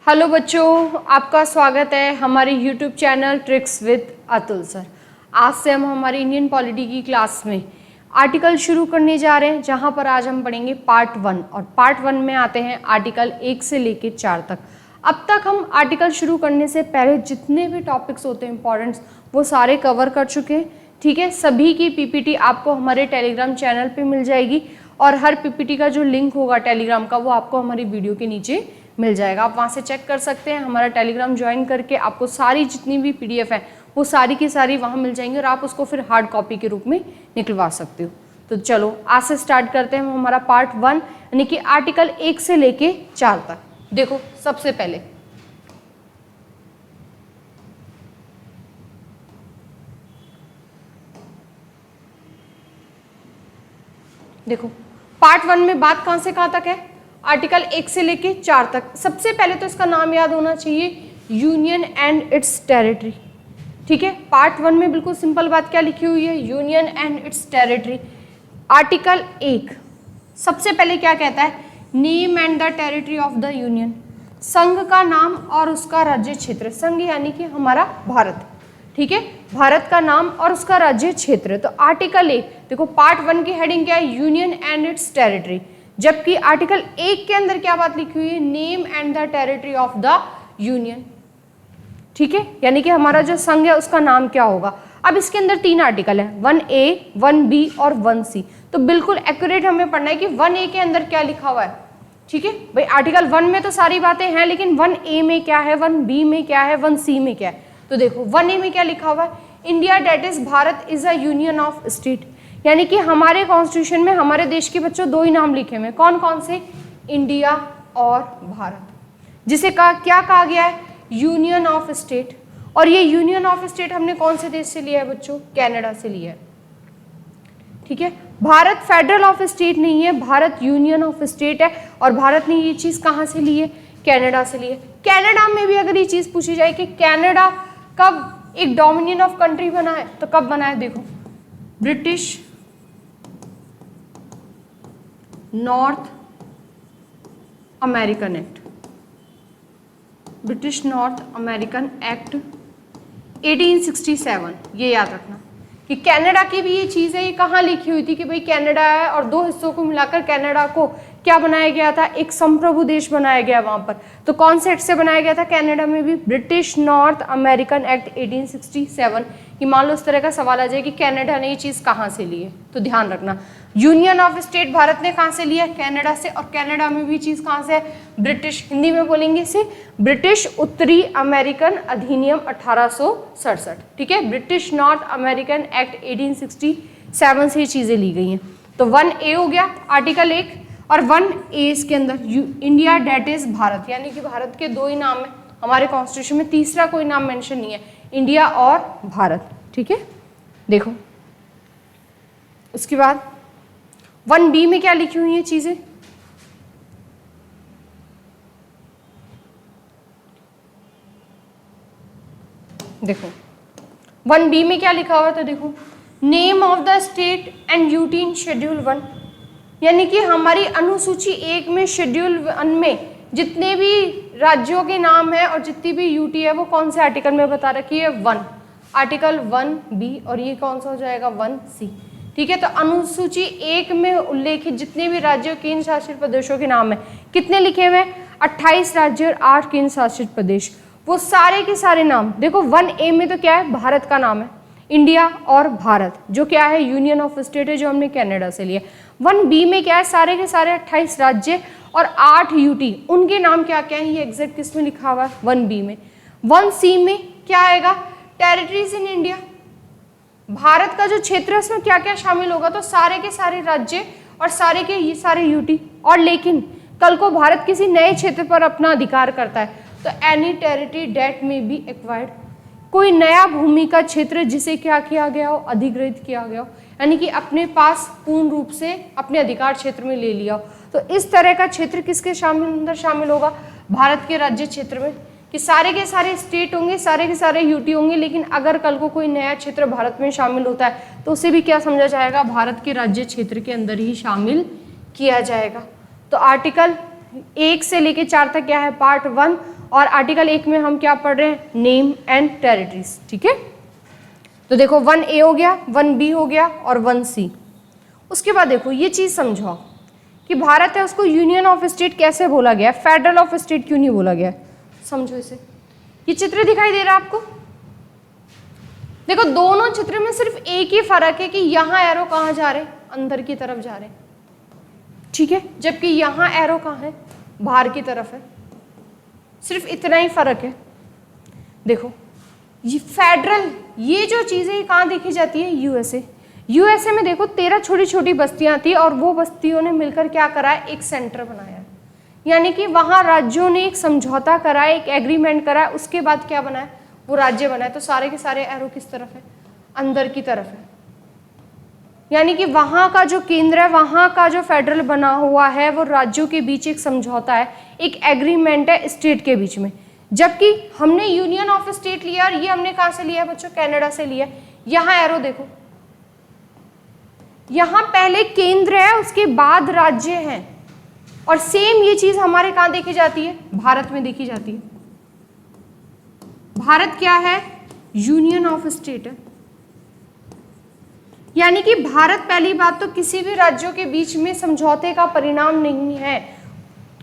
Hello बच्चों, आपका स्वागत है हमारे YouTube channel tricks with Atul sir. आज से हम हमारी इंडियन पॉलिटी की क्लास में आर्टिकल शुरू करने जा रहे हैं, जहां पर आज हम पढ़ेंगे पार्ट 1 और पार्ट 1 में आते हैं आर्टिकल 1 से लेके 4 तक। अब तक हम आर्टिकल शुरू करने से पहले जितने भी टॉपिक्स होते हैं इंपॉर्टेंट्स वो सारे कवर कर चुके हैं। ठीक है, सभी की पीपीटी आपको हमारे टेलीग्राम चैनल पे मिल जाएगी और हर पीपीटी का जो लिंक होगा टेलीग्राम का वो आपको हमारी वीडियो के नीचे मिल जाएगा। आप वहाँ से चेक कर सकते हैं। हमारा टेलीग्राम ज्वाइन करके आपको सारी जितनी भी पीडीएफ है वो सारी की सारी वहाँ मिल जाएंगी और आप उसको फिर हार्ड कॉपी के रूप में निकलवा सकते हो। तो चलो आज से स्टार्ट करते हैं हम हमारा पार्ट 1 यानी कि आर्टिकल 1 से लेके 4 तक। देखो, सबसे पहले देखो पार्ट 1 में बात कहाँ से कहाँ तक है, आर्टिकल 1 से लेके 4 तक। सबसे पहले तो इसका नाम याद होना चाहिए, यूनियन एंड इट्स टेरिटरी। ठीक है, पार्ट 1 में बिल्कुल सिंपल बात क्या लिखी हुई है, union and it's territory. Article 1 सबसे पहले क्या कहता है, name and the territory of the union, संघ का नाम और उसका राज्य क्षेत्र। संघ यानी कि हमारा भारत, ठीक है, भारत का नाम और उसका राज्य क्षेत्र। तो आर्टिकल 1 देखो, पार्ट 1 की हेडिंग क्या है, यूनियन एंड इट्स टेरिटरी, जबकि आर्टिकल 1 के अंदर क्या बात लिखी हुई है, name and the territory of the union. ठीक है, यानी कि हमारा जो संघ है उसका नाम क्या होगा। अब इसके अंदर 3 आर्टिकल है, 1A, 1B और 1C। तो बिल्कुल एक्यूरेट हमें पढ़ना है कि 1A के अंदर क्या लिखा हुआ है। ठीक है भाई, आर्टिकल 1 में तो सारी बातें हैं, लेकिन 1A में क्या है, 1B में क्या है, 1C में क्या है। तो देखो 1A में क्या लिखा हुआ है, India that is Bharat is a union of state, यानी कि हमारे कॉन्स्टिट्यूशन में हमारे देश के बच्चों 2 ही नाम लिखे हुए हैं। कौन कौन से, इंडिया और भारत, जिसे क्या कहा गया है, यूनियन ऑफ स्टेट। और ये यूनियन ऑफ स्टेट हमने कौन से देश से लिया है बच्चों, कनाडा से लिया है। ठीक है, भारत फेडरल ऑफ स्टेट नहीं है, भारत यूनियन ऑफ स्टेट है। और भारत ने ये चीज कहाँ से ली है, कनाडा से ली है। कनाडा में भी अगर ये चीज पूछी जाए कि कनाडा कब एक डोमिनियन ऑफ कंट्री बना है, तो कब बना है, देखो British north American act, British north American act 1867। ये याद रखना कि कनाडा की भी ये चीज़ है, ये कहाँ लिखी हुई थी कि भाई कनाडा है और 2 हिस्सों को मिलाकर कनाडा को क्या बनाया गया था, एक संप्रभु देश बनाया गया वहाँ पर। तो कौन से एक्ट से बनाया गया था कनाडा में भी, ब्रिटिश नॉर्थ अमेरिकन एक्ट 1867। कि मान लो इस तरह का सवाल आ जाए कि कनाडा ने ये चीज़ कहाँ से ली है, तो ध्यान रखना यूनियन ऑफ स्टेट भारत ने कहाँ से लिया, कनाडा से। और कनाडा में भी चीज़ कहाँ से है, ब्रिटिश, हिंदी में बोलेंगे इसे ब्रिटिश उत्तरी अमेरिकन अधिनियम 1867। ठीक है, ब्रिटिश नॉर्थ अमेरिकन एक्ट 1867 से ये चीज़ें ली गई हैं। तो 1A हो गया आर्टिकल 1, और 1A के अंदर इंडिया डेट इज भारत, यानी कि भारत के 2 ही नाम है हमारे कॉन्स्टिट्यूशन में, तीसरा कोई नाम मेंशन नहीं है, इंडिया और भारत। ठीक है, देखो उसके बाद 1B में क्या लिखी हुई है चीजें, देखो 1B में क्या लिखा हुआ है, तो देखो name of the state and UT in schedule 1, यानी कि हमारी अनुसूची 1 में शेड्यूल 1 में जितने भी राज्यों के नाम है और जितनी भी यूटी है वो कौन से आर्टिकल में बता रखी है, 1, आर्टिकल 1B। और ये कौन सा हो जाएगा, 1C। ठीक है, तो अनुसूची 1 में उल्लेखित जितने भी राज्यों केंद्र शासित प्रदेशों के नाम है, कितने लिखे हुए हैं, 28 राज्य और 8 केंद्र शासित प्रदेश, वो सारे के सारे नाम। देखो 1A में तो क्या है, भारत का नाम है, इंडिया और भारत, जो क्या है यूनियन ऑफ स्टेट है, जो हमने कनाडा से लिया। 1B में क्या है, सारे के सारे 28 राज्य और 8 यूटी, उनके नाम क्या क्या है, ये एग्जैक्ट किस में लिखा हुआ है, 1B में। 1C में क्या आएगा, टेरिटरीज इन इंडिया, भारत का जो क्षेत्र है उसमें क्या क्या शामिल होगा, तो सारे के सारे राज्य और सारे के ये सारे यूटी। और लेकिन कल को भारत किसी नए क्षेत्र पर अपना अधिकार करता है तो एनी टेरिटरी डेट में बी एक्वायर्ड, कोई नया भूमि का क्षेत्र जिसे क्या किया गया हो, अधिग्रहित किया गया हो, यानी कि अपने पास पूर्ण रूप से अपने अधिकार क्षेत्र में ले लिया हो। तो इस तरह का क्षेत्र किसके अंदर शामिल होगा, भारत के राज्य क्षेत्र में, कि सारे के सारे स्टेट होंगे, सारे के सारे यूटी होंगे, लेकिन अगर कल को कोई नया क्षेत्र भारत में शामिल होता है तो उसे भी क्या समझा जाएगा, भारत के राज्य क्षेत्र के अंदर ही शामिल किया जाएगा। तो आर्टिकल 1 से लेके 4 तक क्या है, पार्ट 1, और आर्टिकल 1 में हम क्या पढ़ रहे हैं, नेम एंड टेरिटरीज। ठीक है, तो देखो 1A हो गया, 1B हो गया और 1C। उसके बाद देखो ये चीज समझो कि भारत है उसको यूनियन ऑफ स्टेट कैसे बोला गया, फेडरल ऑफ स्टेट क्यों नहीं बोला गया, समझो इसे। ये चित्र दिखाई दे रहा है आपको, देखो दोनों चित्र में सिर्फ एक ही फर्क है कि यहाँ एरो कहाँ जा रहे, अंदर की तरफ जा रहे, ठीक है, जबकि यहाँ एरो कहाँ है, बाहर की तरफ है, सिर्फ इतना ही फर्क है। देखो ये फेडरल, ये जो चीजें ये कहाँ देखी जाती है, यूएसए। यूएसए में देखो 13 छोटी छोटी बस्तियां थी और वो बस्तियों ने मिलकर क्या करा है, एक सेंटर बनाया, यानी कि वहां राज्यों ने एक समझौता करा, एक एग्रीमेंट करा, उसके बाद क्या बना है, वो राज्य बना है। तो सारे के सारे एरो किस तरफ है, अंदर की तरफ है, यानी कि वहां का जो केंद्र है, वहां का जो फेडरल बना हुआ है वो राज्यों के बीच एक समझौता है, एक एग्रीमेंट है स्टेट के बीच में। जबकि हमने यूनियन ऑफ स्टेट लिया और ये हमने कहां से लिया है बच्चों, कनाडा से लिया। यहाँ एरो देखो, यहाँ पहले केंद्र है उसके बाद राज्य हैं, और सेम ये चीज हमारे कहां देखी जाती है, भारत में देखी जाती है। भारत क्या है, यूनियन ऑफ स्टेट है, यानी कि भारत पहली बात तो किसी भी राज्यों के बीच में समझौते का परिणाम नहीं है।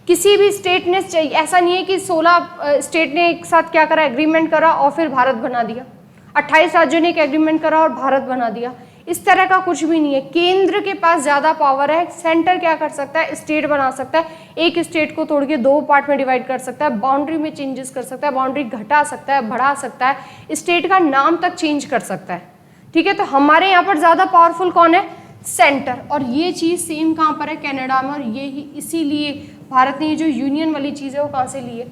किसी भी स्टेट ने, ऐसा नहीं है कि 16 स्टेट ने एक साथ क्या करा, एग्रीमेंट करा और फिर भारत बना दिया, 28 राज्यों ने एक एग्रीमेंट करा और भारत बना दिया, इस तरह का कुछ भी नहीं है। केंद्र के पास ज्यादा पावर है, सेंटर क्या कर सकता है, स्टेट बना सकता है, एक स्टेट को तोड़ के 2 पार्ट में डिवाइड कर सकता है, बाउंड्री में चेंजेस कर सकता है, बाउंड्री घटा सकता है, बढ़ा सकता है, स्टेट का नाम तक चेंज कर सकता है। ठीक है, तो हमारे यहाँ पर ज्यादा पावरफुल कौन है, सेंटर। और ये चीज सेम कहाँ पर है, कनाडा में, और ये ही इसीलिए भारत ने ये जो यूनियन वाली चीज है वो कहाँ से ली है,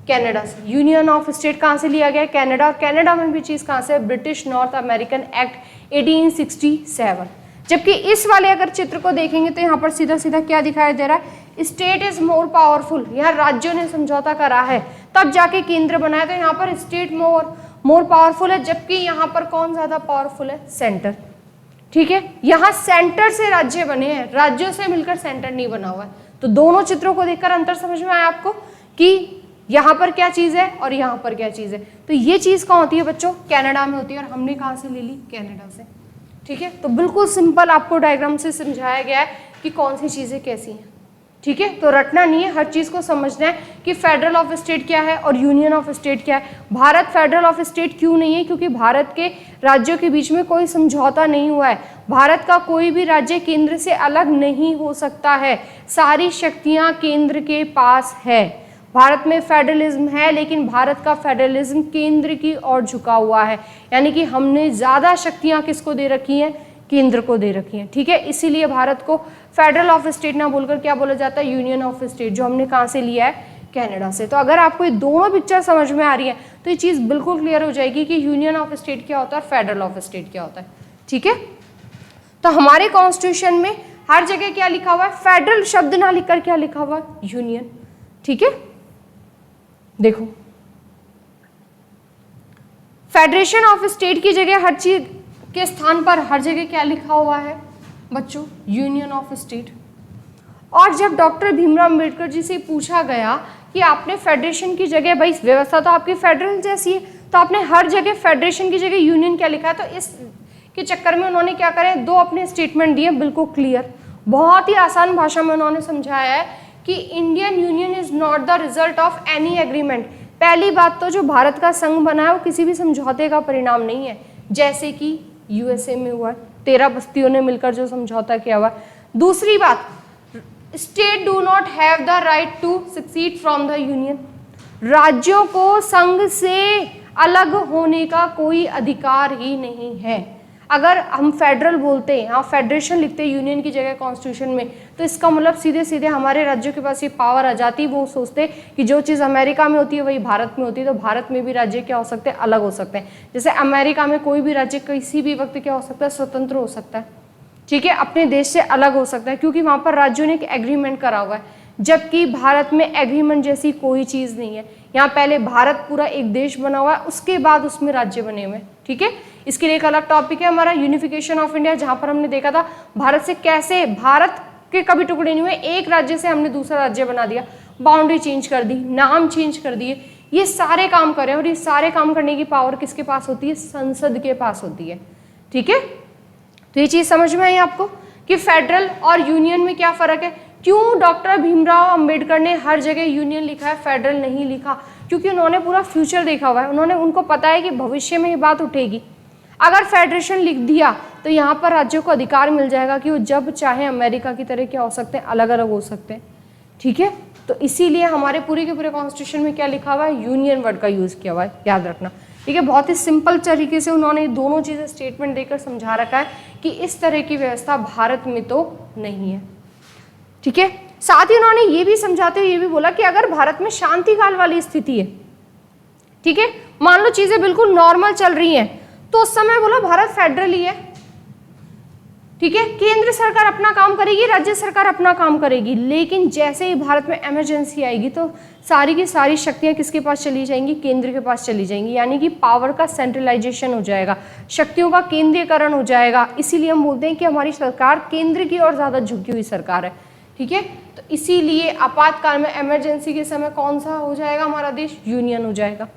कनाडा से। यूनियन ऑफ स्टेट कहाँ से लिया गया है, कनाडा। और कनाडा में भी चीज कहाँ से, ब्रिटिश नॉर्थ अमेरिकन एक्ट 1867। जबकि इस वाले अगर चित्र को देखेंगे तो यहाँ पर सीधा सीधा क्या दिखाई दे रहा है, स्टेट इज मोर पावरफुल। यहाँ राज्यों ने समझौता करा है तब जाके केंद्र बनाया, तो यहाँ पर स्टेट मोर पावरफुल है, जबकि यहाँ पर कौन ज्यादा पावरफुल है, सेंटर। ठीक है, यहाँ सेंटर से राज्य बने हैं, राज्यों से मिलकर सेंटर नहीं बना हुआ है। तो दोनों चित्रों को देखकर अंतर समझ में आया आपको कि यहाँ पर क्या चीज है और यहाँ पर क्या चीज है। तो ये चीज कहाँ होती है बच्चों, कनाडा में होती है, और हमने कहाँ से ले ली, कनाडा से। ठीक है, तो बिल्कुल सिंपल आपको डायग्राम से समझाया गया है कि कौन सी चीजें कैसी हैं। ठीक है, तो रटना नहीं है, हर चीज को समझना है कि फेडरल ऑफ स्टेट क्या है और यूनियन ऑफ स्टेट क्या है। भारत फेडरल ऑफ स्टेट क्यों नहीं है, क्योंकि भारत के राज्यों के बीच में कोई समझौता नहीं हुआ है। भारत का कोई भी राज्य केंद्र से अलग नहीं हो सकता है, सारी शक्तियां केंद्र के पास है। भारत में फेडरलिज्म है, लेकिन भारत का फेडरलिज्म केंद्र की ओर झुका हुआ है, यानी कि हमने ज्यादा शक्तियां किसको दे रखी हैं, केंद्र को दे रखी हैं। ठीक है, इसीलिए भारत को फेडरल ऑफ स्टेट ना बोलकर क्या बोला जाता है, यूनियन ऑफ स्टेट, जो हमने कहाँ से लिया है, कनाडा से। तो अगर आपको ये दोनों पिक्चर समझ में आ रही है तो ये चीज बिल्कुल क्लियर हो जाएगी कि यूनियन ऑफ स्टेट क्या होता है और फेडरल ऑफ स्टेट क्या होता है। ठीक है, तो हमारे कॉन्स्टिट्यूशन में हर जगह क्या लिखा हुआ है, फेडरल शब्द ना लिखकर क्या लिखा हुआ है, यूनियन। ठीक है, देखो फेडरेशन ऑफ स्टेट की जगह हर चीज के स्थान पर हर जगह क्या लिखा हुआ है बच्चों, यूनियन ऑफ स्टेट। और जब डॉक्टर भीमराव अम्बेडकर जी से पूछा गया कि आपने फेडरेशन की जगह, भाई व्यवस्था तो आपकी फेडरल जैसी है, तो आपने हर जगह फेडरेशन की जगह यूनियन क्या लिखा है, तो इस के चक्कर में उन्होंने क्या करें, 2 अपने स्टेटमेंट दिए बिल्कुल क्लियर, बहुत ही आसान भाषा में उन्होंने समझाया है कि Indian union is not the result of any agreement. पहली बात तो जो भारत का संघ बना है वो किसी भी समझौते का परिणाम नहीं है, जैसे कि यूएसए में हुआ है, 13 बस्तियों ने मिलकर जो समझौता किया हुआ। दूसरी बात, state do not have the right to secede from the union. राज्यों को संघ से अलग होने का कोई अधिकार ही नहीं है। अगर हम फेडरल बोलते हैं, हाँ फेडरेशन लिखते हैं यूनियन की जगह कॉन्स्टिट्यूशन में, तो इसका मतलब सीधे सीधे हमारे राज्यों के पास ये पावर आ जाती। वो सोचते कि जो चीज़ अमेरिका में होती है वही भारत में होती है, तो भारत में भी राज्य क्या हो सकते हैं, अलग हो सकते हैं। जैसे अमेरिका में कोई भी राज्य किसी भी वक्त क्या हो सकता है, स्वतंत्र हो सकता है। ठीक है, अपने देश से अलग हो सकता है, क्योंकि वहाँ पर राज्यों ने एक एग्रीमेंट करा हुआ है। जबकि भारत में एग्रीमेंट जैसी कोई चीज़ नहीं है। यहाँ पहले भारत पूरा एक देश बना हुआ है, उसके बाद उसमें राज्य बने हुए हैं। ठीक है, इसके लिए एक अलग टॉपिक है हमारा यूनिफिकेशन ऑफ इंडिया, जहाँ पर हमने देखा था भारत से कैसे, भारत के कभी टुकड़े नहीं हुए, एक राज्य से हमने दूसरा राज्य बना दिया, बाउंड्री चेंज कर दी, नाम चेंज कर दिए, ये सारे काम करें। और ये सारे काम करने की पावर किसके पास होती है? संसद के पास होती है। ठीक है, तो ये चीज समझ में आई आपको कि फेडरल और यूनियन में क्या फर्क है? क्यों डॉक्टर भीमराव अंबेडकर ने हर जगह यूनियन लिखा है, फेडरल नहीं लिखा? क्योंकि उन्होंने पूरा फ्यूचर देखा हुआ है, उनको पता है कि भविष्य में ये बात उठेगी। अगर फेडरेशन लिख दिया तो यहाँ पर राज्यों को अधिकार मिल जाएगा कि वो जब चाहे अमेरिका की तरह क्या हो सकते हैं, अलग अलग हो सकते हैं। ठीक है, तो इसीलिए हमारे पूरे के पूरे कॉन्स्टिट्यूशन में क्या लिखा हुआ है? यूनियन वर्ड का यूज किया हुआ है, याद रखना। ठीक है, बहुत ही सिंपल तरीके से उन्होंने दोनों चीजें स्टेटमेंट देकर समझा रखा है कि इस तरह की व्यवस्था भारत में तो नहीं है। ठीक है, साथ ही उन्होंने ये भी समझाते हुए ये भी बोला कि अगर भारत में शांति काल वाली स्थिति है, ठीक है, मान लो चीजें बिल्कुल नॉर्मल चल रही हैं, तो उस समय बोला भारत फेडरल ही है। ठीक है, केंद्र सरकार अपना काम करेगी, राज्य सरकार अपना काम करेगी, लेकिन जैसे ही भारत में इमरजेंसी आएगी तो सारी की सारी शक्तियां किसके पास चली जाएंगी? केंद्र के पास चली जाएंगी, यानी कि पावर का सेंट्रलाइजेशन हो जाएगा, शक्तियों का केंद्रीयकरण हो जाएगा। इसीलिए हम बोलते हैं कि हमारी सरकार केंद्र की ओर ज्यादा झुकी हुई सरकार है। ठीक है, तो इसीलिए आपातकाल में इमरजेंसी के समय कौन सा हो जाएगा हमारा देश? यूनियन हो जाएगा।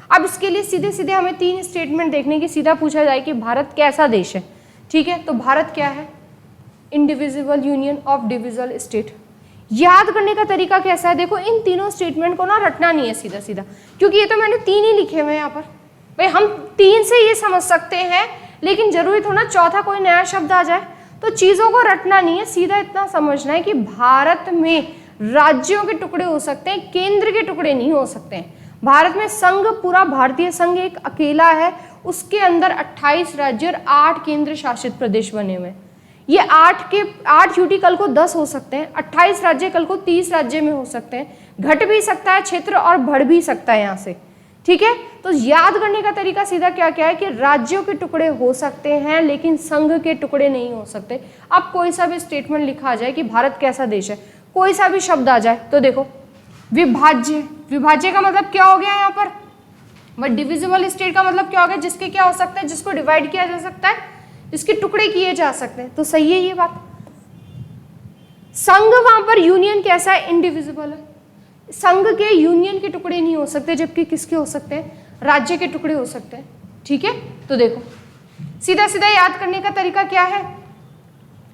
अब इसके लिए सीधे सीधे हमें 3 स्टेटमेंट देखने की, सीधा पूछा जाए कि भारत कैसा देश है। ठीक है, तो भारत क्या है? Indivisible union of divisible state. याद करने का तरीका कैसा है? देखो, इन तीनों स्टेटमेंट को ना रटना नहीं है सीधा सीधा, क्योंकि ये तो मैंने 3 ही लिखे हुए हैं यहाँ पर। भाई हम 3 से ये समझ सकते हैं, लेकिन जरूरी थोड़ा चौथा कोई नया शब्द आ जाए, तो चीजों को रटना नहीं है, सीधा इतना समझना है कि भारत में राज्यों के टुकड़े हो सकते हैं, केंद्र के टुकड़े नहीं हो सकते हैं। भारत में संघ, पूरा भारतीय संघ एक अकेला है, उसके अंदर 28 राज्य और 8 केंद्र शासित प्रदेश बने हुए हैं। ये 8 यूटी कल को 10 हो सकते हैं, 28 राज्य कल को 30 राज्य में हो सकते हैं, घट भी सकता है क्षेत्र और बढ़ भी सकता है यहाँ से। ठीक है, तो याद करने का तरीका सीधा क्या क्या है कि राज्यों के टुकड़े हो सकते हैं लेकिन संघ के टुकड़े नहीं हो सकते। अब कोई सा भी स्टेटमेंट लिखा जाए कि भारत कैसा देश है, कोई सा भी शब्द आ जाए, तो देखो विभाज्य, विभाज्य का मतलब क्या हो गया यहाँ पर? बट डिविजिबल स्टेट का मतलब क्या हो गया? जिसके क्या हो सकता है? जिसको डिवाइड किया जा सकता है, जिसके टुकड़े किए जा सकते हैं। तो सही है ये बात। संघ वहां पर यूनियन कैसा है? इंडिविजिबल है। संघ के यूनियन के टुकड़े नहीं हो सकते, जबकि किसके हो सकते हैं? राज्य के टुकड़े हो सकते हैं। ठीक है, तो देखो सीधा सीधा याद करने का तरीका क्या है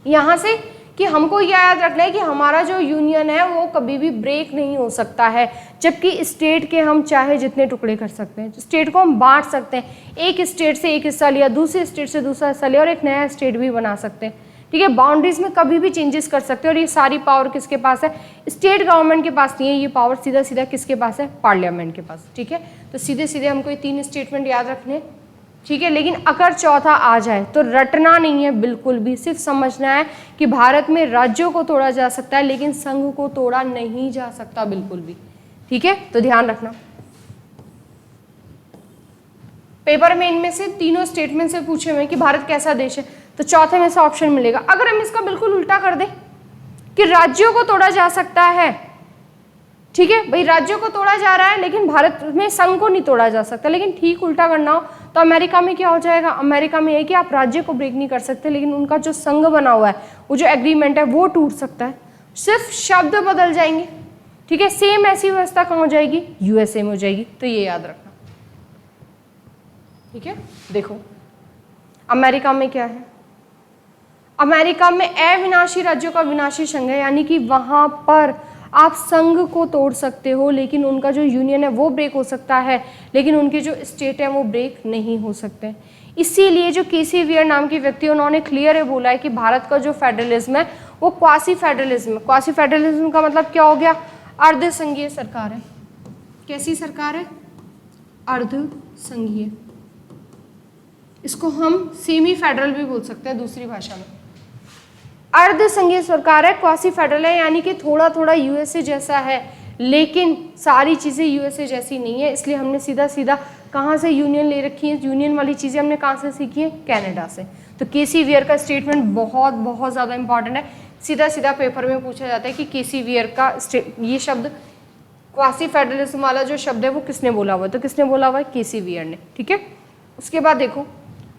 यहां से कि हमको यह याद रखना है कि हमारा जो यूनियन है वो कभी भी ब्रेक नहीं हो सकता है, जबकि स्टेट के हम चाहे जितने टुकड़े कर सकते हैं। स्टेट को हम बांट सकते हैं, एक स्टेट से एक हिस्सा लिया, दूसरे स्टेट से दूसरा हिस्सा लिया और एक नया स्टेट भी बना सकते हैं। ठीक है, बाउंड्रीज में कभी भी चेंजेस कर सकते हैं और ये सारी पावर किसके पास है? स्टेट गवर्नमेंट के पास नहीं है, ये पावर सीधा सीधा किसके पास है? पार्लियामेंट के पास। ठीक है, तो सीधे सीधे हमको ये 3 स्टेटमेंट याद रखने। ठीक है, लेकिन अगर चौथा आ जाए तो रटना नहीं है बिल्कुल भी, सिर्फ समझना है कि भारत में राज्यों को तोड़ा जा सकता है लेकिन संघ को तोड़ा नहीं जा सकता बिल्कुल भी। ठीक है, तो ध्यान रखना। पेपर में इनमें से तीनों स्टेटमेंट से पूछे हुए कि भारत कैसा देश है, तो चौथे में से ऑप्शन मिलेगा। अगर हम इसका बिल्कुल उल्टा कर दें कि राज्यों को तोड़ा जा सकता है, ठीक है भाई, राज्यों को तोड़ा जा रहा है लेकिन भारत में संघ को नहीं तोड़ा जा सकता, लेकिन ठीक उल्टा करना हो तो अमेरिका में क्या हो जाएगा? अमेरिका में है कि आप राज्य को ब्रेक नहीं कर सकते, लेकिन उनका जो संघ बना हुआ है, वो जो एग्रीमेंट है वो टूट सकता है, सिर्फ शब्द बदल जाएंगे। ठीक है, सेम ऐसी व्यवस्था कहाँ हो जाएगी? यूएसए में हो जाएगी। तो ये याद रखना। ठीक है, देखो अमेरिका में क्या है? अमेरिका में अविनाशी राज्यों का विनाशी संघ है, यानी कि वहां पर आप संघ को तोड़ सकते हो लेकिन उनका जो यूनियन है वो ब्रेक हो सकता है, लेकिन उनके जो स्टेट है वो ब्रेक नहीं हो सकते। इसीलिए जो केसी वियर नाम के व्यक्ति, उन्होंने क्लियर है बोला है कि भारत का जो फेडरलिज्म है वो क्वासी फेडरलिज्म। क्वासी फेडरलिज्म का मतलब क्या हो गया? अर्ध संघीय सरकार है। कैसी सरकार है? अर्ध संघीय। इसको हम सेमी फेडरल भी बोल सकते हैं दूसरी भाषा में। अर्ध संघीय सरकार है, क्वासी फेडरल है, यानी कि थोड़ा थोड़ा यूएसए जैसा है लेकिन सारी चीज़ें यूएसए जैसी नहीं है। इसलिए हमने सीधा सीधा कहाँ से यूनियन ले रखी है? यूनियन वाली चीज़ें हमने कहाँ से सीखी है? कनाडा से। तो केसी वियर का स्टेटमेंट बहुत बहुत ज़्यादा इंपॉर्टेंट है, सीधा सीधा पेपर में पूछा जाता है कि केसी वियर का ये शब्द क्वासी फेडरलिज्म वाला जो शब्द है वो किसने बोला हुआ है? तो किसने बोला हुआ है? केसी वियर ने। ठीक है, उसके बाद देखो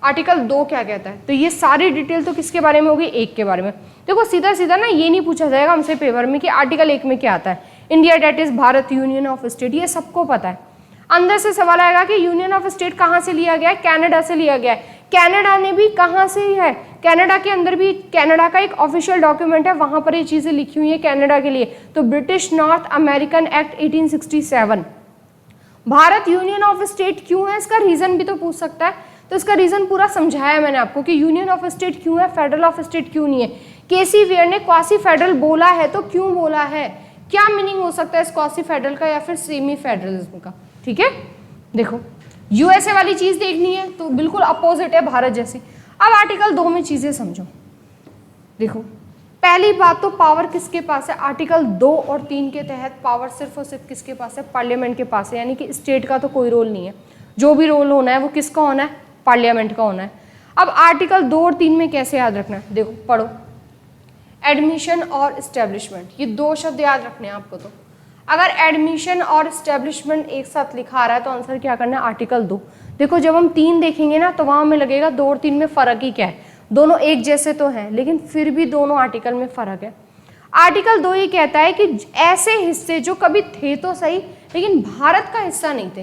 आर्टिकल 2 क्या कहता है, तो ये सारी डिटेल तो किसके बारे में होगी, 1 के बारे में। देखो सीधा सीधा ना ये नहीं पूछा जाएगा हमसे पेपर में कि आर्टिकल 1 में क्या आता है, India that is Bharat union of state, ये सबको पता है। अंदर से सवाल आएगा कि यूनियन ऑफ स्टेट कहाँ से लिया गया है, कनाडा से लिया गया है। कनाडा ने भी कहाँ से है, कनाडा के अंदर भी कनाडा का एक ऑफिशियल डॉक्यूमेंट है, वहां पर ये चीजें लिखी हुई है कनाडा के लिए, तो British north American act 1867। Bharat union of state क्यों है, इसका रीजन भी तो पूछ सकता है, तो इसका रीजन पूरा समझाया मैंने आपको कि यूनियन ऑफ स्टेट क्यों है, फेडरल ऑफ स्टेट क्यों नहीं है। केसी वेयर ने क्वासी फेडरल बोला है, तो क्यों बोला है, क्या मीनिंग हो सकता है इस क्वासी फेडरल का या फिर सेमी फेडरलिज्म का। ठीक है, देखो यूएसए वाली चीज देखनी है तो बिल्कुल अपोजिट है भारत जैसी। अब आर्टिकल 2 में चीजें समझो। देखो पहली बात तो पावर किसके पास है, आर्टिकल 2 और 3 के तहत पावर सिर्फ और सिर्फ किसके पास है, पार्लियामेंट के पास है, यानी कि स्टेट का तो कोई रोल नहीं है, जो भी रोल होना है वो किसका होना है, पार्लियामेंट का होना है। अब आर्टिकल 2 और 3 में कैसे याद रखना है, देखो पढ़ो, एडमिशन और इस्टेब्लिशमेंट, ये 2 शब्द याद रखने हैं आपको। तो अगर एडमिशन और इस्टेब्लिशमेंट एक साथ लिखा आ रहा है तो आंसर क्या करना है, आर्टिकल 2। देखो जब हम 3 देखेंगे ना तो वहां हमें लगेगा 2 और 3 में फर्क ही क्या है, दोनों एक जैसे तो हैं लेकिन फिर भी दोनों आर्टिकल में फर्क है। आर्टिकल 2 ये कहता है कि ऐसे हिस्से जो कभी थे तो सही लेकिन भारत का हिस्सा नहीं थे,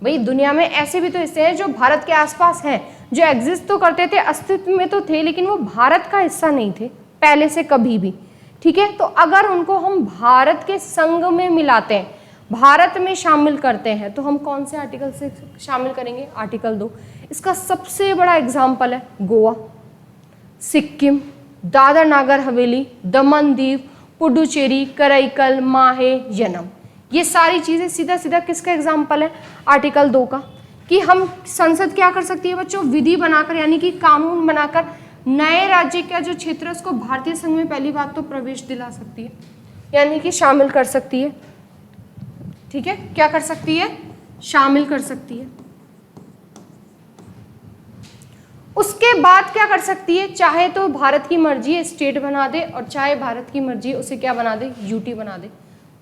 भाई दुनिया में ऐसे भी तो हिस्से हैं जो भारत के आसपास हैं, जो एग्जिस्ट तो करते थे, अस्तित्व में तो थे, लेकिन वो भारत का हिस्सा नहीं थे पहले से कभी भी। ठीक है, तो अगर उनको हम भारत के संग में मिलाते हैं, भारत में शामिल करते हैं, तो हम कौन से आर्टिकल से शामिल करेंगे, आर्टिकल 2। इसका सबसे बड़ा एग्जाम्पल है गोवा, सिक्किम, दादर नागर हवेली, दमन दीव, पुडुचेरी, कराईकल, माहे, यनम, ये सारी चीजें सीधा सीधा किसका एग्जाम्पल है, आर्टिकल 2 का। कि हम संसद क्या कर सकती है बच्चों, विधि बनाकर यानी कि कानून बनाकर नए राज्य का जो क्षेत्र है उसको भारतीय संघ में पहली बात तो प्रवेश दिला सकती है, यानी कि शामिल कर सकती है। ठीक है, क्या कर सकती है, शामिल कर सकती है। उसके बाद क्या कर सकती है, चाहे तो भारत की मर्जी है स्टेट बना दे और चाहे भारत की मर्जी है उसे क्या बना दे, यूटी बना दे।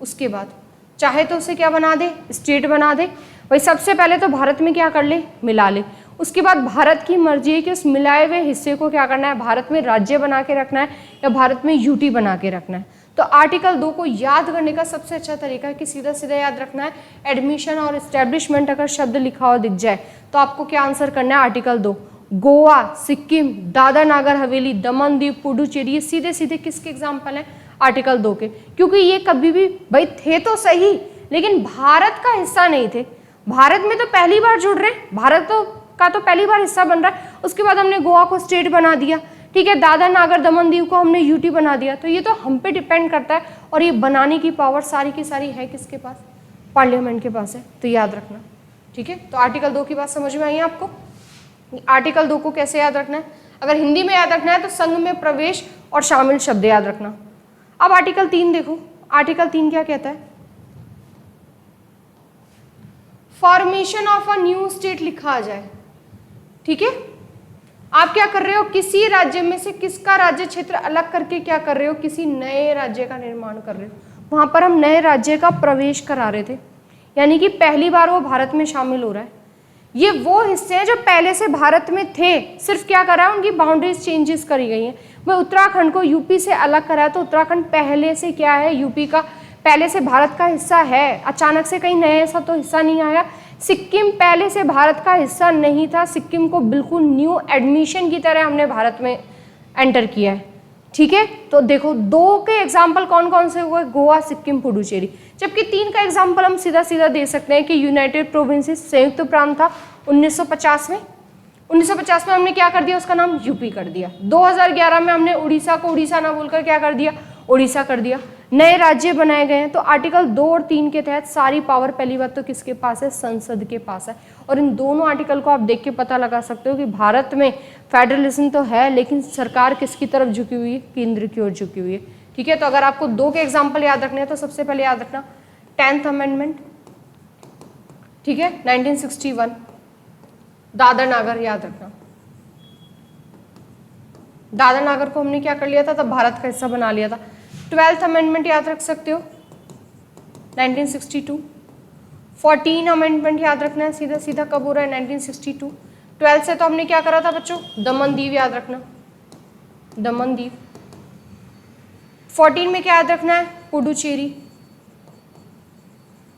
उसके बाद चाहे तो उसे क्या बना दे, स्टेट बना दे। भाई सबसे पहले तो भारत में क्या कर ले, मिला ले। उसके बाद भारत की मर्जी है कि उस मिलाए हुए हिस्से को क्या करना है, भारत में राज्य बना के रखना है या भारत में यूटी बना के रखना है। तो आर्टिकल 2 को याद करने का सबसे अच्छा तरीका है कि सीधा सीधा याद रखना है, एडमिशन और एस्टेब्लिशमेंट अगर शब्द लिखा हुआ दिख जाए तो आपको क्या आंसर करना है, आर्टिकल 2। गोवा, सिक्किम, दादर नागर हवेली, दमन दीव, पुडुचेरी, ये सीधे सीधे किसके एग्जाम्पल है, आर्टिकल 2 के, क्योंकि ये कभी भी भाई थे तो सही लेकिन भारत का हिस्सा नहीं थे। भारत में तो पहली बार जुड़ रहे, भारत का तो पहली बार हिस्सा बन रहा है। उसके बाद हमने गोवा को स्टेट बना दिया, ठीक है, दादर नागर दमन दीव को हमने यूटी बना दिया। तो ये तो हम पे डिपेंड करता है और ये बनाने की पावर सारी की सारी है किसके पास, पार्लियामेंट के पास है। तो याद रखना, ठीक है। तो आर्टिकल 2 की बात समझ में आई है आपको। आर्टिकल 2 को कैसे याद रखना है, अगर हिंदी में याद रखना है तो संघ में प्रवेश और शामिल शब्द याद रखना। अब आर्टिकल 3 देखो, आर्टिकल 3 क्या कहता है, formation of a new state लिखा आ जाए। ठीक है, आप क्या कर रहे हो, किसी राज्य में से किसका राज्य क्षेत्र अलग करके क्या कर रहे हो, किसी नए राज्य का निर्माण कर रहे हो। वहां पर हम नए राज्य का प्रवेश करा रहे थे, यानी कि पहली बार वो भारत में शामिल हो रहा है। ये वो हिस्से हैं जो पहले से भारत में थे, सिर्फ क्या करा है, उनकी बाउंड्रीज चेंजेस करी गई हैं। वह उत्तराखंड को यूपी से अलग करा है, तो उत्तराखंड पहले से क्या है, यूपी का पहले से भारत का हिस्सा है, अचानक से कहीं नया ऐसा तो हिस्सा नहीं आया। सिक्किम पहले से भारत का हिस्सा नहीं था, सिक्किम को बिल्कुल न्यू एडमिशन की तरह हमने भारत में एंटर किया है। ठीक है, तो देखो 2 के एग्जाम्पल कौन कौन से हुए, गोवा, सिक्किम, पुडुचेरी। जबकि 3 का एग्जाम्पल हम सीधा सीधा दे सकते हैं कि यूनाइटेड प्रोविंसेस संयुक्त प्रांत था 1950 में। 1950 में हमने क्या कर दिया, उसका नाम यूपी कर दिया। 2011 में हमने उड़ीसा को उड़ीसा ना बोलकर क्या कर दिया, उड़ीसा कर दिया। नए राज्य बनाए गए हैं। तो आर्टिकल 2 और 3 के तहत सारी पावर पहली बात तो किसके पास है, संसद के पास है। और इन दोनों आर्टिकल को आप देख के पता लगा सकते हो कि भारत में फेडरलिज्म तो है लेकिन सरकार किसकी तरफ झुकी हुई है, केंद्र की ओर झुकी हुई है। ठीक है, तो अगर आपको 2 के एग्जाम्पल याद रखने हैं तो सबसे पहले याद रखना 10th अमेंडमेंट, ठीक है, 1961, दादर नागर याद रखना। दादर नागर को हमने क्या कर लिया था, तब भारत का हिस्सा बना लिया था। 12th अमेंडमेंट याद रख सकते हो 1962। 14 अमेंडमेंट याद रखना है, सीधा सीधा कब हो रहा है, 1962। 12 से तो हमने क्या करा था बच्चों, दमन दीव याद रखना, दमन दीव। 14 में क्या याद रखना है, पुडुचेरी,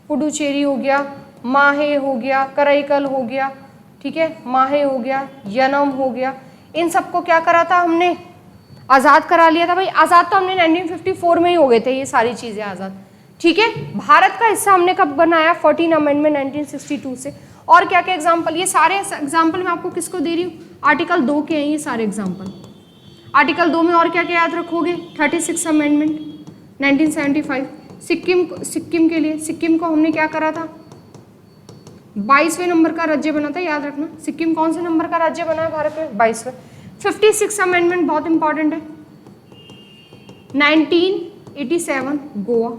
पुडुचेरी हो गया, माहे हो गया, कराईकल हो गया, ठीक है, माहे हो गया, यनम हो गया। इन सबको क्या करा था हमने, आज़ाद करा लिया था भाई। आज़ाद तो हमने 1954 में ही हो गए थे ये सारी चीज़ें आज़ाद, ठीक है। भारत का हिस्सा हमने कब बनाया, 14 अमेंडमेंट 1962 से। और क्या क्या एग्जाम्पल, ये सारे एग्जाम्पल मैं आपको किसको दे रही हूँ, आर्टिकल 2 के हैं ये सारे एग्जाम्पल। आर्टिकल 2 में और क्या क्या याद रखोगे, 36 अमेंडमेंट 1975। सिक्किम के लिए, सिक्किम को हमने क्या करा था, 22वें नंबर का राज्य बना था, याद रखना। सिक्किम कौन से नंबर का राज्य बना है भारत में, 22वें। 56 अमेंडमेंट बहुत इंपॉर्टेंट है, 1987 गोवा,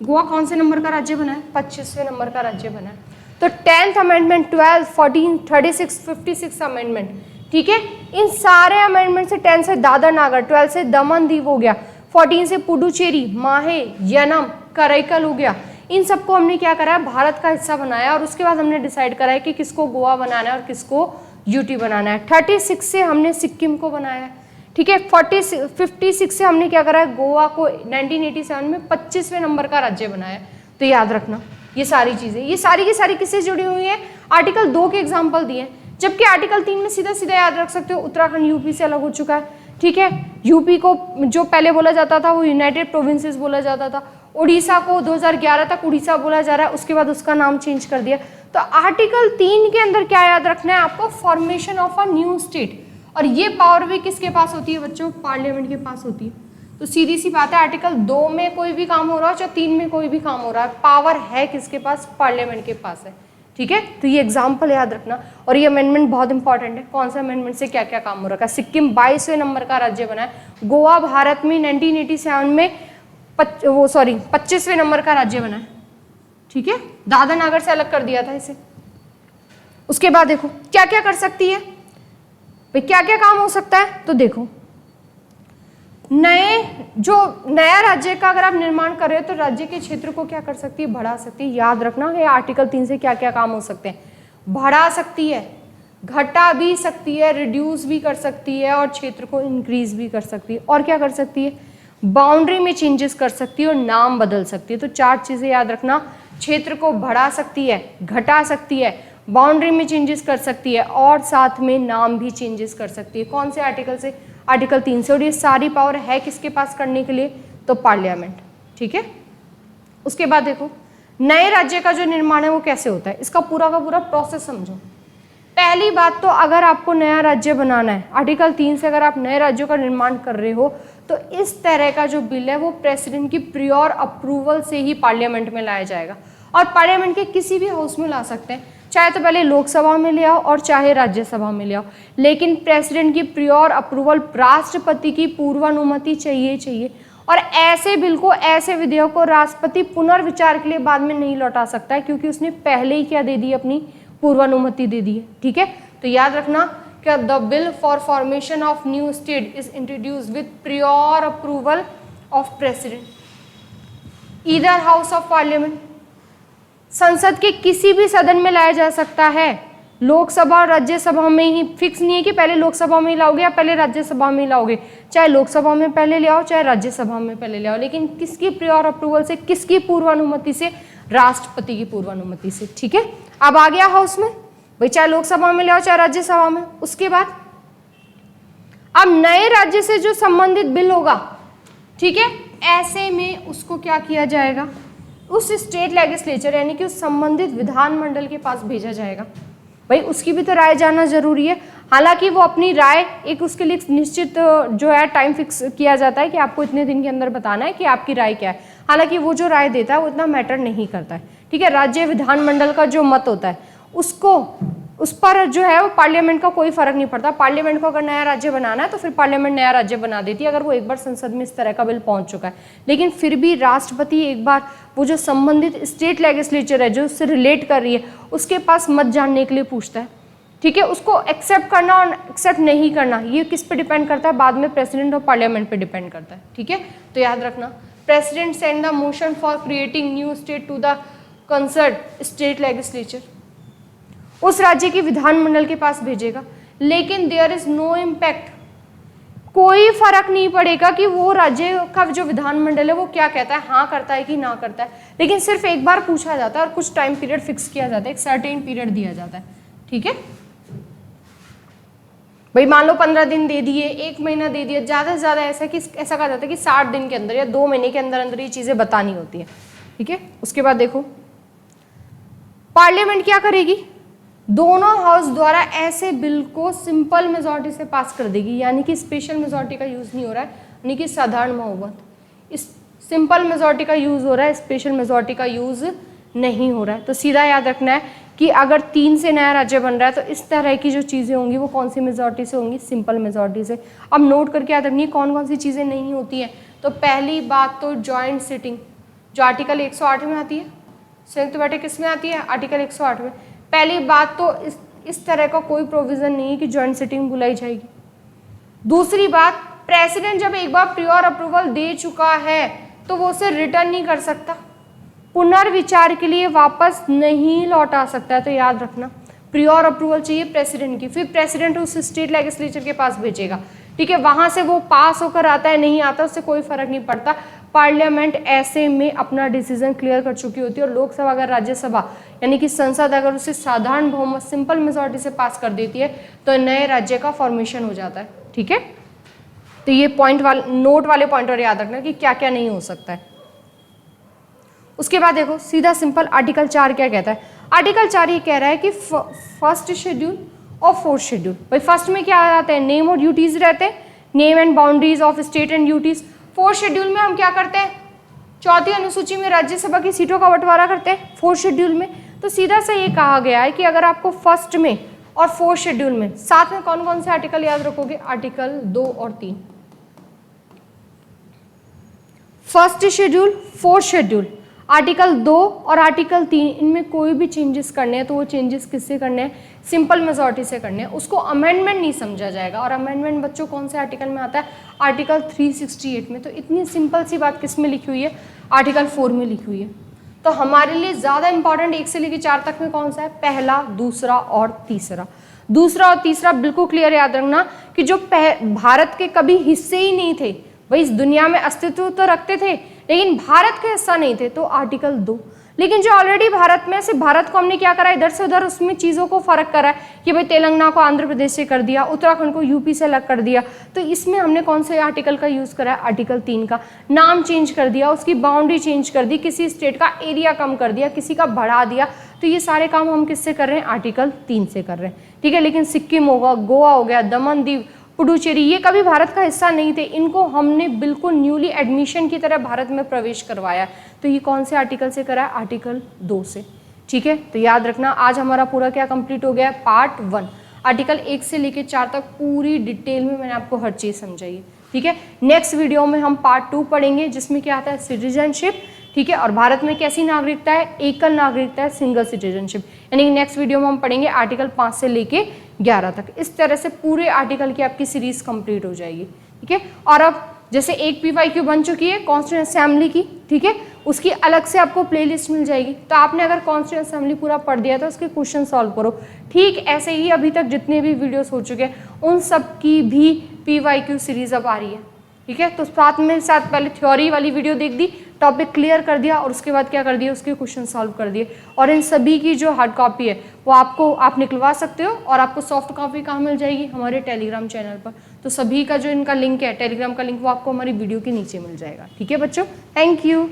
गोवा कौन से नंबर का राज्य बना है, 25वें नंबर का राज्य बना है। तो 10th अमेंडमेंट, 12, 14, 36, 56 अमेंडमेंट, ठीक है। इन सारे अमेंडमेंट से 10 से दादर नागर, 12 से दमन दीव हो गया, 14 से पुडुचेरी, माहे, यनम, कराईकल हो गया। इन सबको हमने क्या करा है, भारत का हिस्सा बनाया और उसके बाद हमने डिसाइड करा है कि किसको गोवा बनाना है और किसको यूटी बनाना है। 36 से हमने सिक्किम को बनाया है, ठीक है। 56 से हमने क्या करा है, गोवा को 1987 में 25वें नंबर का राज्य बनाया है। तो याद रखना ये सारी चीजें, ये सारी की सारी किससे जुड़ी हुई है, आर्टिकल 2 के एग्जाम्पल दिए, जबकि आर्टिकल 3 में सीधा सीधा याद रख सकते हो, उत्तराखंड यूपी से अलग हो चुका है, ठीक है। यूपी को जो पहले बोला जाता था वो यूनाइटेड प्रोविंसेस बोला जाता था, उड़ीसा को 2011 तक उड़ीसा बोला जा रहा है, उसके बाद उसका नाम चेंज कर दिया। तो आर्टिकल 3 के अंदर क्या याद रखना है आपको, formation of a new state, और ये पावर भी किसके पास होती है बच्चों, पार्लियामेंट के पास होती है। तो सीधी सी बात है, आर्टिकल 2 में कोई भी काम हो रहा हो चाहे 3 में कोई भी काम हो रहा है, पावर है किसके पास, पार्लियामेंट के पास है, ठीक है। तो ये एग्जाम्पल याद रखना। और ये अमेंडमेंट बहुत इंपॉर्टेंट है, कौन सा अमेंडमेंट से क्या क्या काम हो रखा है। सिक्किम 22वें नंबर का राज्य बना है, गोवा भारत में 1987 में 25वें नंबर का राज्य बना है, ठीक है। दादर नागर से अलग कर दिया था इसे। उसके बाद देखो क्या क्या कर सकती है भाई, क्या क्या काम हो सकता है, तो देखो नया राज्य का अगर आप निर्माण कर रहे हो तो राज्य के क्षेत्र को क्या कर सकती है, बढ़ा सकती है। याद रखना है आर्टिकल 3 से क्या क्या काम हो सकते हैं, बढ़ा सकती है, घटा भी सकती है, रिड्यूस भी कर सकती है और क्षेत्र को इंक्रीज भी कर सकती है। और क्या कर सकती है, बाउंड्री में चेंजेस कर सकती है और नाम बदल सकती है। तो 4 चीजें याद रखना, क्षेत्र को बढ़ा सकती है, घटा सकती है, बाउंड्री में चेंजेस कर सकती है और साथ में नाम भी चेंजेस कर सकती है। कौन से आर्टिकल से, आर्टिकल 3 से। और ये सारी पावर है किसके पास करने के लिए, तो पार्लियामेंट, ठीक है। उसके बाद देखो नए राज्य का जो निर्माण है वो कैसे होता है, इसका पूरा का पूरा प्रोसेस समझो। पहली बात तो अगर आपको नया राज्य बनाना है, आर्टिकल 3 से अगर आप नए राज्यों का निर्माण कर रहे हो तो इस तरह का जो बिल है वो प्रेसिडेंट की प्रियोर अप्रूवल से ही पार्लियामेंट में लाया जाएगा। और पार्लियामेंट के किसी भी हाउस में ला सकते हैं, चाहे तो पहले लोकसभा में ले आओ और चाहे राज्यसभा में ले आओ, लेकिन प्रेसिडेंट की प्रियोर अप्रूवल, राष्ट्रपति की पूर्वानुमति चाहिए। और ऐसे बिल को, ऐसे विधेयक को राष्ट्रपति पुनर्विचार के लिए बाद में नहीं लौटा सकता है, क्योंकि उसने पहले ही क्या दे दी, अपनी पूर्वानुमति दे दी है, ठीक है। तो याद रखना कि the bill for formation of new state is introduced with prior approval of president, either house of parliament. संसद के किसी भी सदन में लाया जा सकता है, लोकसभा और राज्यसभा में ही। फिक्स नहीं है कि पहले लोकसभा में लाओगे या पहले राज्यसभा में लाओगे, चाहे लोकसभा में पहले ले आओ चाहे राज्यसभा में पहले ले आओ, लेकिन किसकी प्रियोर अप्रूवल से, किसकी पूर्वानुमति से, राष्ट्रपति की पूर्वानुमति से, ठीक है। अब आ गया हाउस में भाई, चाहे लोकसभा में ले आओ चाहे राज्यसभा में। उसके बाद अब नए राज्य से जो संबंधित बिल होगा, ठीक है, ऐसे में उसको क्या किया जाएगा, उस स्टेट लेजिस्लेचर यानी कि उस संबंधित विधानमंडल के पास भेजा जाएगा। भाई उसकी भी तो राय जाना जरूरी है। हालांकि वो अपनी राय, एक उसके लिए निश्चित जो है टाइम फिक्स किया जाता है कि आपको इतने दिन के अंदर बताना है कि आपकी राय क्या है। हालांकि वो जो राय देता है वो इतना मैटर नहीं करता है, ठीक है। राज्य विधानमंडल का जो मत होता है उसको, उस पर जो है वो पार्लियामेंट का कोई फर्क नहीं पड़ता। पार्लियामेंट को अगर नया राज्य बनाना है तो फिर पार्लियामेंट नया राज्य बना देती है, अगर वो एक बार संसद में इस तरह का बिल पहुंच चुका है। लेकिन फिर भी राष्ट्रपति एक बार वो जो संबंधित स्टेट लेजिस्लेचर है जो उससे रिलेट कर रही है उसके पास मत जानने के लिए पूछता है, ठीक है। उसको एक्सेप्ट करना और एक्सेप्ट नहीं करना ये किस पे डिपेंड करता है, बाद में प्रेसिडेंट और पार्लियामेंट पे डिपेंड करता है, ठीक है। तो याद रखना, president send the motion for creating new state to the concern state legislature. उस राज्य की विधानमंडल के पास भेजेगा, लेकिन देयर इज नो इम्पैक्ट, कोई फर्क नहीं पड़ेगा कि वो राज्य का जो विधानमंडल है वो क्या कहता है, हाँ करता है कि ना करता है, लेकिन सिर्फ एक बार पूछा जाता है और कुछ टाइम पीरियड फिक्स किया जाता है, एक सर्टेन पीरियड दिया जाता है। ठीक है भाई, मान लो 15 दिन दे दिए, 1 महीना दे दिया, ज़्यादा से ज़्यादा ऐसा कहा जाता है कि 60 दिन के अंदर या 2 महीने के अंदर अंदर ये चीज़ें बतानी होती है। ठीक है, उसके बाद देखो पार्लियामेंट क्या करेगी, दोनों हाउस द्वारा ऐसे बिल को सिंपल मेजॉरिटी से पास कर देगी, यानी कि स्पेशल मेजॉरिटी का यूज़ नहीं हो रहा है, यानी कि साधारण बहुमत, इस सिंपल मेजॉरिटी का यूज़ हो रहा है, स्पेशल मेजॉरिटी का यूज़ नहीं हो रहा है। तो सीधा याद रखना है कि अगर 3 से नया राज्य बन रहा है तो इस तरह की जो चीज़ें होंगी वो कौन सी मेजॉरिटी से होंगी, सिंपल मेजॉरिटी से। अब नोट करके याद रखनी है कौन कौन सी चीज़ें नहीं होती हैं। तो पहली बात तो जॉइंट सिटिंग, जो आर्टिकल 108 में आती है, संयुक्त बैठक किस में आती है, आर्टिकल 108 में। पहली बात तो इस तरह का कोई प्रोविजन नहीं है कि जॉइंट सिटिंग बुलाई जाएगी। दूसरी बात, प्रेसिडेंट जब एक बार प्रियोर अप्रूवल दे चुका है तो वो उसे रिटर्न नहीं कर सकता, पुनर्विचार के लिए वापस नहीं लौटा सकता है। तो याद रखना प्रियोर अप्रूवल चाहिए प्रेसिडेंट की, फिर प्रेसिडेंट उस स्टेट लेजिस्लेचर के पास भेजेगा। ठीक है, वहां से वो पास होकर आता है नहीं आता उससे कोई फर्क नहीं पड़ता। पार्लियामेंट ऐसे में अपना डिसीजन क्लियर कर चुकी होती है, और लोकसभा अगर राज्यसभा यानी कि संसद अगर उसे साधारण बहुमत सिंपल मेजॉरिटी से पास कर देती है तो नए राज्य का फॉर्मेशन हो जाता है। ठीक है, तो ये पॉइंट वाले नोट वाले पॉइंट और याद रखना कि क्या क्या नहीं हो सकता है। उसके बाद देखो सीधा सिंपल आर्टिकल 4 क्या कहता है। आर्टिकल 4 ये कह रहा है कि फर्स्ट शेड्यूल और फोर्थ शेड्यूल, भाई फर्स्ट में क्या आता है, नेम और ड्यूटीज रहते हैं, name and boundaries of state and duties. Fourth schedule में हम क्या करते हैं, चौथी अनुसूची में राज्यसभा की सीटों का बंटवारा करते हैं फोर्थ शेड्यूल में। तो सीधा से ये कहा गया है कि अगर आपको फर्स्ट में और फोर्थ शेड्यूल में साथ में कौन कौन से आर्टिकल याद रखोगे, आर्टिकल 2 और 3, first schedule fourth schedule, article 2 और आर्टिकल 3, इनमें कोई भी चेंजेस करने हैं तो वो चेंजेस किससे करने हैं, सिंपल मेजॉरिटी से करने हैं, उसको अमेंडमेंट नहीं समझा जाएगा। और अमेंडमेंट बच्चों कौन से आर्टिकल में आता है, आर्टिकल 368 में। तो इतनी सिंपल सी बात किस में लिखी हुई है, आर्टिकल 4 में लिखी हुई है। तो हमारे लिए ज़्यादा इंपॉर्टेंट 1 से लेकर 4 तक में कौन सा है, पहला, दूसरा और तीसरा। दूसरा और तीसरा बिल्कुल क्लियर याद रखना कि जो भारत के कभी हिस्से ही नहीं थे, भाई इस दुनिया में अस्तित्व तो रखते थे लेकिन भारत का हिस्सा नहीं थे, तो आर्टिकल 2। लेकिन जो ऑलरेडी भारत में, सिर्फ भारत को हमने क्या करा, इधर से उधर उसमें चीज़ों को फर्क करा है कि भाई तेलंगाना को आंध्र प्रदेश से कर दिया, उत्तराखंड को यूपी से अलग कर दिया। तो इसमें हमने कौन से आर्टिकल का यूज़ करा है, आर्टिकल 3 का। नाम चेंज कर दिया, उसकी बाउंड्री चेंज कर दी, किसी स्टेट का एरिया कम कर दिया, किसी का बढ़ा दिया। तो ये सारे काम हम किससे कर रहे हैं, आर्टिकल 3 से कर रहे हैं। ठीक है, लेकिन सिक्किम होगा, गोवा हो गया, दमन दीव, पुडुचेरी, ये कभी भारत का हिस्सा नहीं थे, इनको हमने बिल्कुल न्यूली एडमिशन की तरह भारत में प्रवेश करवाया। तो ये कौन से आर्टिकल से करा है, आर्टिकल 2 से। ठीक है, तो याद रखना आज हमारा पूरा क्या कंप्लीट हो गया है, पार्ट 1, आर्टिकल 1 से लेकर 4 तक पूरी डिटेल में मैंने आपको हर चीज़ समझाई है। ठीक है, नेक्स्ट वीडियो में हम पार्ट 2 पढ़ेंगे जिसमें क्या आता है, सिटीजनशिप। ठीक है, और भारत में कैसी नागरिकता है, एकल नागरिकता है, सिंगल सिटीजनशिप। यानी नेक्स्ट वीडियो में हम पढ़ेंगे आर्टिकल 5 से लेके 11 तक। इस तरह से पूरे आर्टिकल की आपकी सीरीज कंप्लीट हो जाएगी। ठीक है, और अब जैसे एक PYQ बन चुकी है कॉन्स्टिट्यूएंट असेंबली की, ठीक है, उसकी अलग से आपको प्लेलिस्ट मिल जाएगी। तो आपने अगर कॉन्स्टिट्यूएंट असेंबली पूरा पढ़ दिया तो उसके क्वेश्चन सॉल्व करो। ठीक ऐसे ही अभी तक जितने भी वीडियोस हो चुके हैं उन सब की भी PYQ सीरीज अब आ रही है। ठीक है, तो साथ में पहले थ्योरी वाली वीडियो देख दी, टॉपिक क्लियर कर दिया, और उसके बाद क्या कर दिया, उसके क्वेश्चन सॉल्व कर दिए। और इन सभी की जो हार्ड कॉपी है वो आप निकलवा सकते हो, और आपको सॉफ्ट कॉपी कहाँ मिल जाएगी, हमारे टेलीग्राम चैनल पर। तो सभी का जो इनका लिंक है, टेलीग्राम का लिंक, वो आपको हमारी वीडियो के नीचे मिल जाएगा। ठीक है बच्चों, थैंक यू।